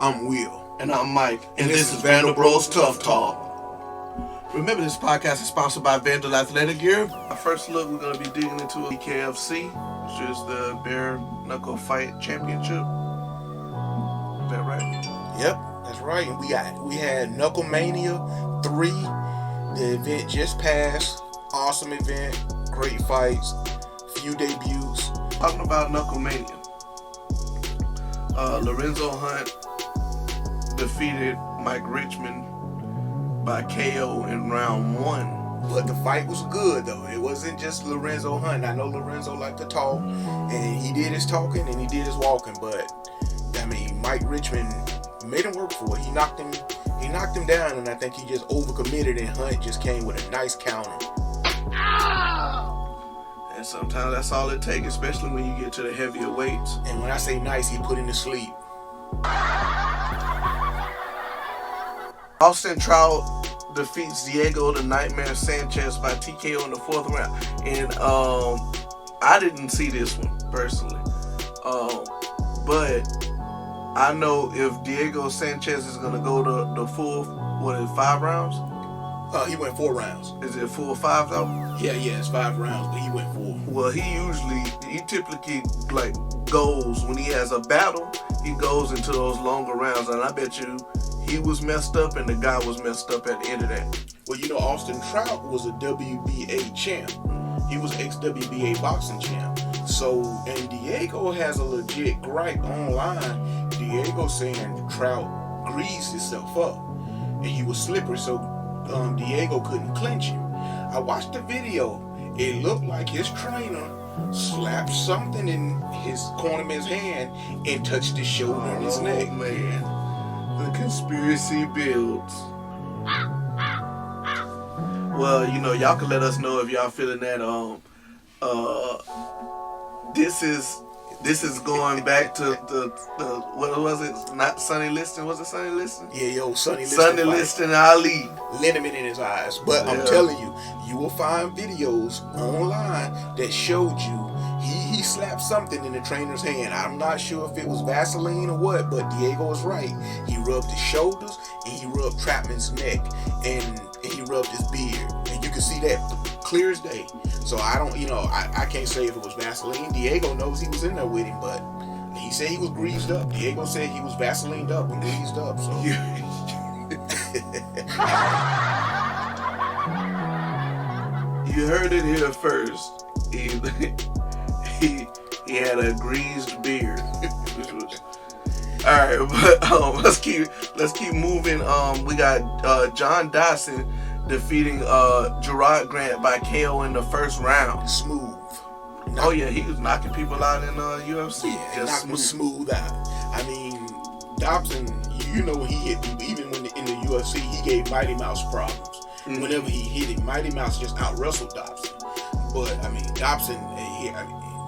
I'm Will. And I'm Mike. And this is Vandal Bros Tough Talk. Remember, this podcast is sponsored by Vandal Athletic Gear. Our first look, we're going to be digging into Bkfc, which is the Bare Knuckle Fight Championship. Is that right? Yep, that's right. And we had Knuckle Mania 3. The event just passed. Awesome event. Great fights. Few debuts. Talking about Knuckle Mania. Lorenzo Hunt defeated Mike Richmond by KO in round 1. But the fight was good, though. It wasn't just Lorenzo Hunt. I know Lorenzo liked to talk, and he did his talking and he did his walking. But I mean, Mike Richmond made him work for it. He knocked him down, and I think he just overcommitted, and Hunt just came with a nice counter. And sometimes that's all it takes, especially when you get to the heavier weights. And when I say nice, he put him to sleep. Austin Trout defeats Diego the Nightmare Sanchez by TKO in the 4th round. And I didn't see this one personally. But I know if Diego Sanchez is going to go to the full, 5 rounds? He went 4 rounds. Is it full 5 though? Yeah, it's 5 rounds, but he went 4. Well, he typically like goes when he has a battle. He goes into those longer rounds, and I bet you he was messed up, and the guy was messed up at the end of that. Well, you know, Austin Trout was a WBA champ. He was ex-WBA boxing champ. So, and Diego has a legit gripe online. Diego saying Trout greased himself up, and he was slippery, so Diego couldn't clinch him. I watched the video. It looked like his trainer slapped something in his cornerman's hand and touched his shoulder and his neck. Man, the conspiracy builds. Well, you know, y'all can let us know if y'all feeling that. This is going back to the what was it? Not Sonny Liston. Was it Sonny Liston? Yeah, Sonny Liston. Sonny Liston Ali. Liniment in his eyes. But I'm telling you, you will find videos online that showed you he slapped something in the trainer's hand. I'm not sure if it was Vaseline or what, but Diego was right. He rubbed his shoulders and he rubbed Trapman's neck and he rubbed his beard. And you can see that clear as day. So I can't say if it was Vaseline. Diego knows he was in there with him, but he said he was greased up. Diego said he was Vaselined up and greased up. So you heard it here first. He had a greased beard. All right, but let's keep moving. We got John Dodson defeating Gerard Grant by KO in the 1st round. Smooth. Oh yeah, he was knocking people out in UFC. Yeah, just smooth out. I mean, Dobson, you know when he hit people, even when in the UFC, he gave Mighty Mouse problems. Mm-hmm. Whenever he hit him, Mighty Mouse just out-wrestled Dobson. But, I mean, Dobson,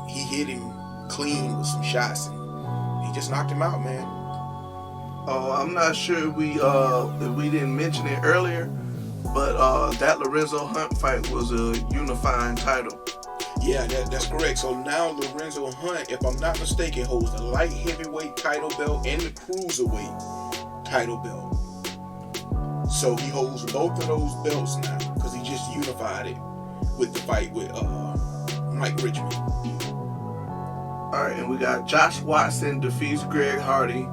he hit him clean with some shots, and he just knocked him out, man. Oh, I'm not sure if we didn't mention it earlier, but that Lorenzo Hunt fight was a unifying title. Yeah, that's correct. So now Lorenzo Hunt, if I'm not mistaken, holds the light heavyweight title belt and the cruiserweight title belt. So he holds both of those belts now because he just unified it with the fight with Mike Richmond. All right, and we got Josh Watson defeats Greg Hardy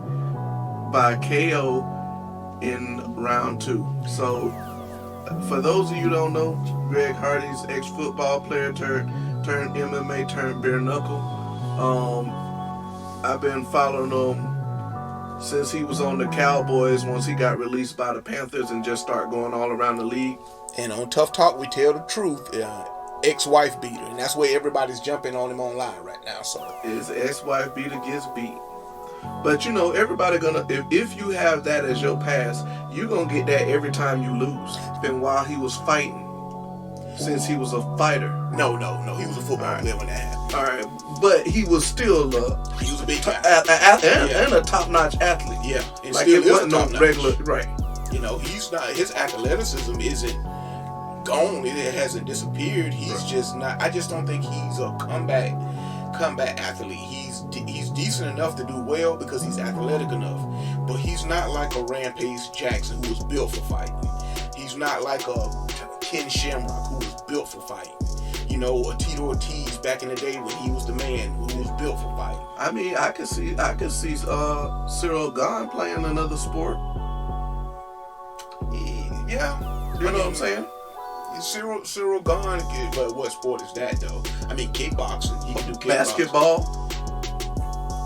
by KO in round 2. So, for those of you who don't know, Greg Hardy's ex-football player turned MMA turned bare knuckle. I've been following him since he was on the Cowboys once he got released by the Panthers and just started going all around the league. And on Tough Talk, we tell the truth. Ex-wife beater, and that's where everybody's jumping on him online right now. So his ex-wife beater gets beat. But you know, everybody gonna if you have that as your past, you're gonna get that every time you lose. And while he was fighting, since he was a fighter. No, he was a football player when that happened. All right, but he was still he was a big guy and a top-notch athlete. Yeah, and like still it wasn't no regular, right? You know, he's not. His athleticism isn't gone. It hasn't disappeared. He's just not. I just don't think he's a comeback athlete. He's decent enough to do well because he's athletic enough. but he's not like a Rampage Jackson who was built for fighting. He's not like a Ken Shamrock who was built for fighting. You know, a Tito Ortiz back in the day when he was the man who was built for fighting. I mean, I could see Cyril Gahn playing another sport. Yeah, You know what I'm saying? Cyril Gahn, but what sport is that though? I mean, kickboxing. He can do kickboxing. Basketball.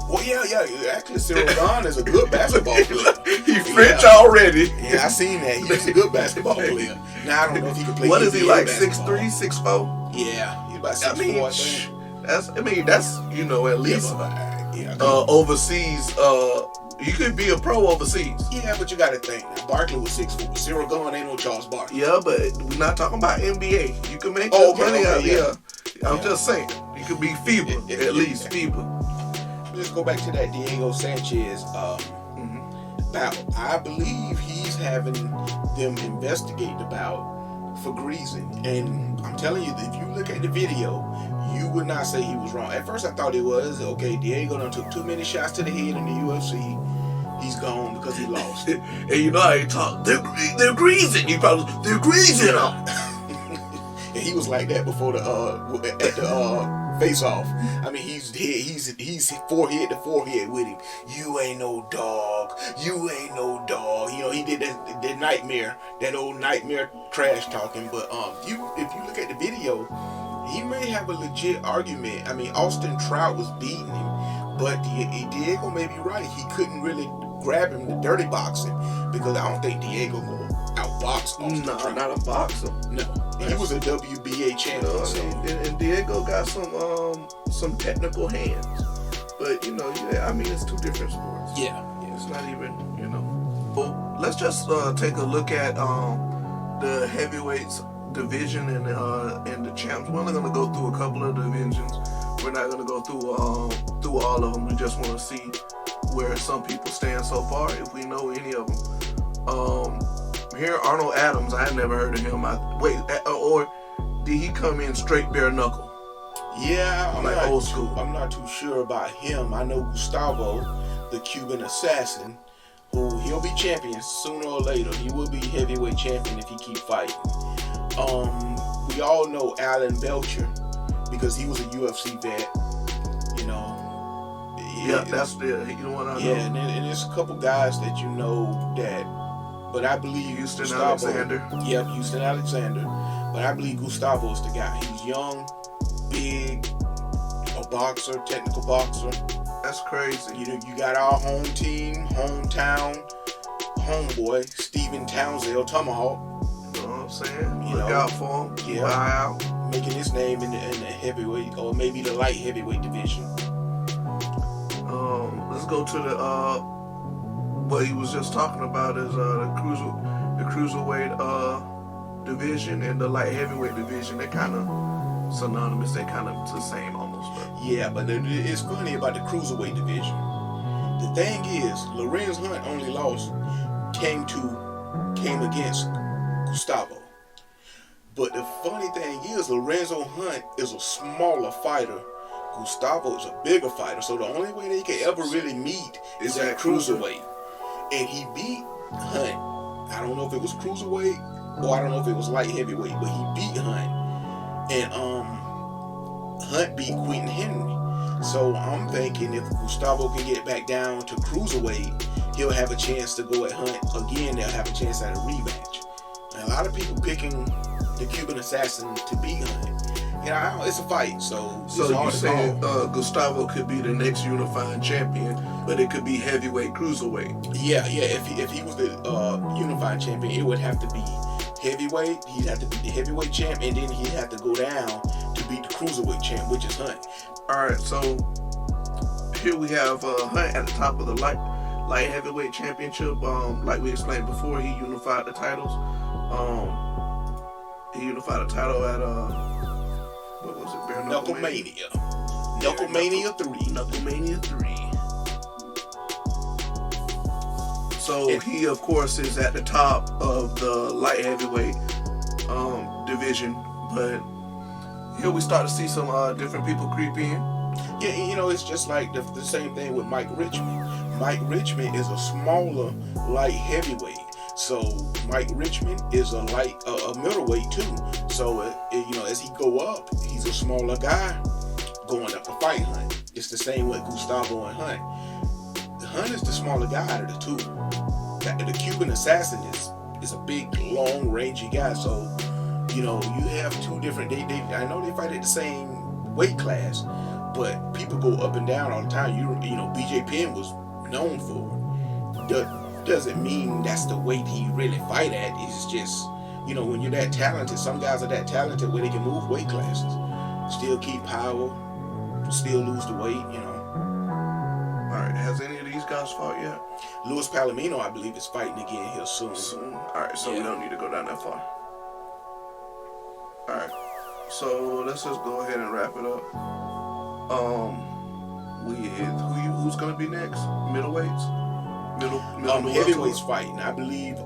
Well, yeah. Actually, Cyril Gahn is a good basketball player. He French already. Yeah, I seen that. He's a good basketball player. Now I don't know if he can play. What is he like? basketball. 6'3", 6'4"? Yeah, he's about 6'4", I think. That's at least overseas. You could be a pro overseas. Yeah, but you got to think. Now, Barkley was 6'4". Cyril Gahn ain't no Charles Barkley. Yeah, but we're not talking about NBA. You can make money out here. I'm just saying. You could be FIBA, at least FIBA. Let's go back to that Diego Sanchez battle. I believe he's having them investigate the bout for greasing. And I'm telling you, if you look at the video, you would not say he was wrong. At first I thought it was, okay, Diego done took too many shots to the head in the UFC. He's gone because he lost. And you know how he talk. They're greasing. They're greasing them. And he was like that before the face off. I mean, he's forehead to forehead with him. You ain't no dog. You ain't no dog. You know, he did that nightmare, that old nightmare trash talking. But if you look at the video, he may have a legit argument. I mean, Austin Trout was beating him, but Diego may be right. He couldn't really grab him in the dirty boxing because I don't think Diego will outbox Austin Trout. Not a boxer. No. He was a WBA champion. And Diego got some technical hands. But, it's two different sports. Yeah. It's not even, Well, let's just take a look at the heavyweights division and the champs. We're only going to go through a couple of divisions. We're not going to go through all of them. We just want to see where some people stand so far, if we know any of them. Here, Arnold Adams, I had never heard of him. Or did he come in straight bare knuckle? Yeah, I'm old school. I'm not too sure about him. I know Gustavo, the Cuban assassin, who he'll be champion sooner or later. He will be heavyweight champion if he keep fighting. We all know Alan Belcher because he was a UFC vet. Yeah, that's the one I know. Yeah, and there's a couple guys that you know that. But I believe Houston Gustavo, Alexander. Yep, Houston Alexander. But I believe Gustavo is the guy. He's young, big, a boxer, technical boxer. That's crazy. You got our home team, hometown, homeboy, Steven Townsend, Tomahawk. You know what I'm saying? Look out for him. Yeah. Wow. Making his name in the heavyweight, or maybe the light heavyweight division. Let's go to the what he was just talking about is the cruiserweight division and the light heavyweight division. They're kind of synonymous. They're kind of the same almost. But. Yeah, but it's funny about the cruiserweight division. The thing is, Lorenz Hunt only lost came against Gustavo. But the funny thing is, Lorenzo Hunt is a smaller fighter. Gustavo is a bigger fighter. So the only way they can ever really meet is at cruiserweight. And he beat Hunt. I don't know if it was cruiserweight or I don't know if it was light heavyweight, but he beat Hunt. And Hunt beat Quentin Henry. So I'm thinking if Gustavo can get back down to cruiserweight, he'll have a chance to go at Hunt again. They'll have a chance at a rematch. And a lot of people picking the Cuban assassin to beat Hunt. It's a fight, so you saying Gustavo could be the next unifying champion, but it could be heavyweight, cruiserweight. Yeah. If he was the unifying champion, it would have to be heavyweight. He'd have to be the heavyweight champ, and then he'd have to go down to beat the cruiserweight champ, which is Hunt. All right, so here we have Hunt at the top of the light heavyweight championship. Like we explained before, he unified the titles. He unified the title at what was it? Bare Knucklemania. Knucklemania 3. Knucklemania 3. So he, of course, is at the top of the light heavyweight division. But here we start to see some different people creep in. Yeah, it's just like the same thing with Mike Richmond. Mike Richmond is a smaller light heavyweight. So Mike Richmond is a middleweight too. So as he go up, he's a smaller guy going up to fight Hunt. It's the same with Gustavo and Hunt. Hunt is the smaller guy out of the two. The Cuban Assassin is a big, long, rangy guy. So you have two different. I know they fight at the same weight class, but people go up and down all the time. BJ Penn was known for it. Doesn't mean that's the weight he really fight at. It's just, when you're that talented, some guys are that talented where they can move weight classes, still keep power, still lose the weight, Alright, has any of these guys fought yet? Luis Palomino, I believe, is fighting again here soon. Alright, so we don't need to go down that far. Alright, so let's just go ahead and wrap it up. Who's gonna be next? Middleweights? Heavyweights fighting. I believe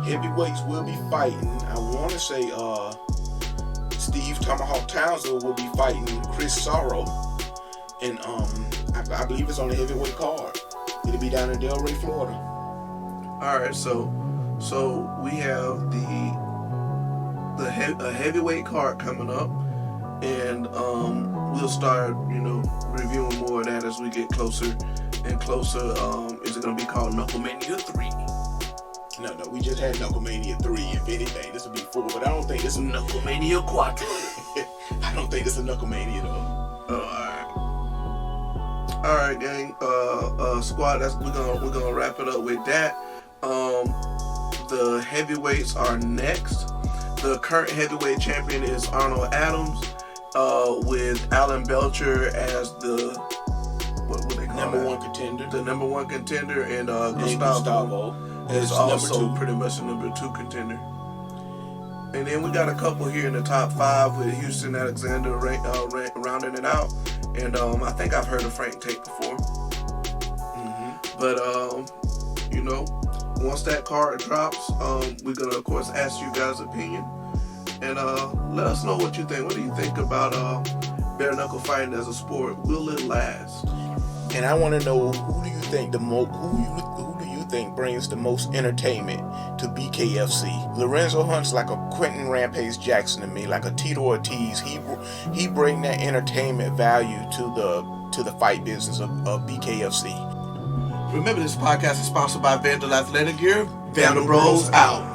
heavyweights will be fighting. I want to say Steve Tomahawk Townsend will be fighting Chris Sorrow, and I believe it's on the heavyweight card. It'll be down in Delray, Florida. All right, so we have a heavyweight card coming up, and we'll start reviewing more of that as we get closer and closer. Is it going to be called Knucklemania 3? No, we just had Knucklemania 3. If anything, this will be 4, but I don't think this is Knucklemania Quattro. I don't think this is Knucklemania though. All right, gang. Squad. We're gonna wrap it up with that. The heavyweights are next. The current heavyweight champion is Arnold Adams, with Alan Belcher as the number one contender. The number one contender, and Gustavo is also pretty much the number 2 contender. And then we got a couple here in the top 5 with Houston Alexander rounding it out. And I think I've heard of Frank Tate before. But once that card drops, we're gonna of course ask you guys' opinion, and let us know what you think. What do you think about bare knuckle fighting as a sport? Will it last? And I want to know, who do you think brings the most entertainment to BKFC? Lorenzo Hunt's like a Quentin Rampage Jackson to me, like a Tito Ortiz. He bring that entertainment value to the fight business of BKFC. Remember, this podcast is sponsored by Vandal Athletic Gear. Vandal Bros out.